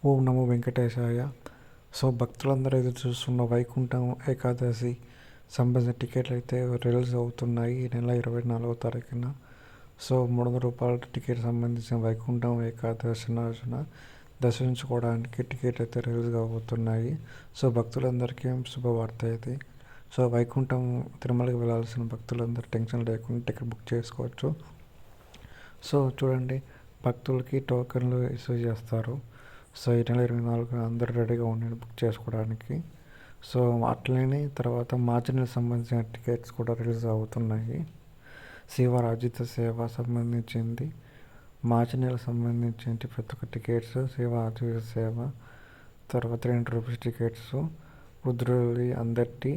ఓం నమో వెంకటేశాయ. So భక్తులందరూ ఎదురు చూస్తున్న వైకుంఠం ఏకాదశి సంబంధించిన టికెట్లు అయితే రిలీజ్ అవుతున్నాయి ఈ నెల 24వ తారీఖున. సో రూ. 300 టికెట్ సంబంధించిన వైకుంఠం ఏకాదశి రోజున దర్శించుకోవడానికి టికెట్ అయితే రిలీజ్ కాబోతున్నాయి. సో భక్తులందరికీ శుభవార్త ఇది. సో వైకుంఠం తిరుమలకి వెళ్ళాల్సిన భక్తులందరూ టెన్షన్ లేకుండా టికెట్ బుక్ చేసుకోవచ్చు. సో చూడండి, భక్తులకి టోకెన్లు ఇష్యూ చేస్తారు. సో ఈ నెల 24 అందరూ రెడీగా ఉండండి బుక్ చేసుకోవడానికి. సో అట్లనే తర్వాత మార్చి నెలకు సంబంధించిన టికెట్స్ కూడా రిలీజ్ అవుతున్నాయి. శివ రాజిత సేవ సంబంధించింది మార్చి నెలకు సంబంధించిన ప్రతి ఒక్క టికెట్స్ శివ రాజిత సేవ, తర్వాత ₹2 టికెట్స్, రుద్రుడి అందరికీ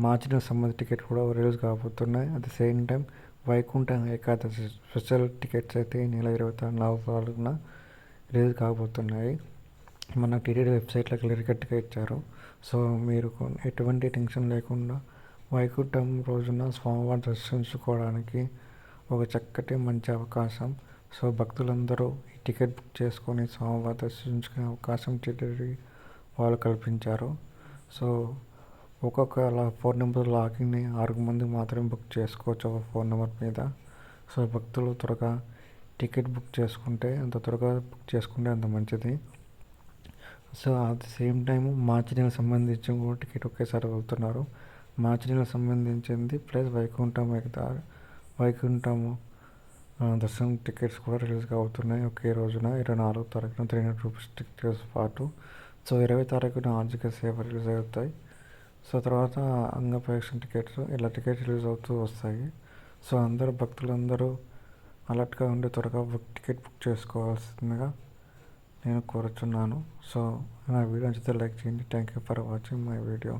మార్చి నెలకు సంబంధించిన టికెట్ కూడా రిలీజ్ కాబోతున్నాయి. At the same time Vaikuntham Ekadashi special tickets అయితే ఈ నెల 24న రిలీజ్ కాబోతున్నాయి. మన టీటీడీ వెబ్సైట్లో క్లియర్ కట్గా ఇచ్చారు. సో మీరు ఎటువంటి టెన్షన్ లేకుండా వైకుంఠం రోజున స్వామివారిని దర్శించుకోవడానికి ఒక చక్కటి మంచి అవకాశం. సో భక్తులందరూ ఈ టికెట్ బుక్ చేసుకొని స్వామివారి దర్శించుకునే అవకాశం టీటీడీ వాళ్ళు కల్పించారు. సో ఒక్కొక్క ఫోన్ నెంబర్ లాగిన్ 6 మంది మాత్రమే బుక్ చేసుకోవచ్చు ఒక ఫోన్ నెంబర్ మీద. సో భక్తులు త్వరగా టికెట్ బుక్ చేసుకుంటే అంత మంచిది. So at the same time మార్చి నెలకు సంబంధించి కూడా టికెట్ ఒకేసారి వెళ్తున్నారు. మార్చి నెలకు సంబంధించింది ప్లస్ వైకుంఠము దర్శనం టికెట్స్ కూడా రిలీజ్ అవుతున్నాయి ఒకే రోజున 24వ తారీఖున ₹300 టికెట్స్ పాటు. సో 20వ తారీఖున ఆర్జిక సేవ రిలీజ్ అవుతాయి. సో తర్వాత అంగప్రదక్షిణ టికెట్స్ ఇలా టికెట్స్ రిలీజ్ అవుతూ వస్తాయి. సో భక్తులందరూ అలర్ట్గా ఉండి త్వరగా టికెట్ బుక్ చేసుకోవాల్సిందిగా నేను కోరుచున్నాను. సో నా వీడియో నచ్చితే లైక్ చేయండి. Thank you for watching my video.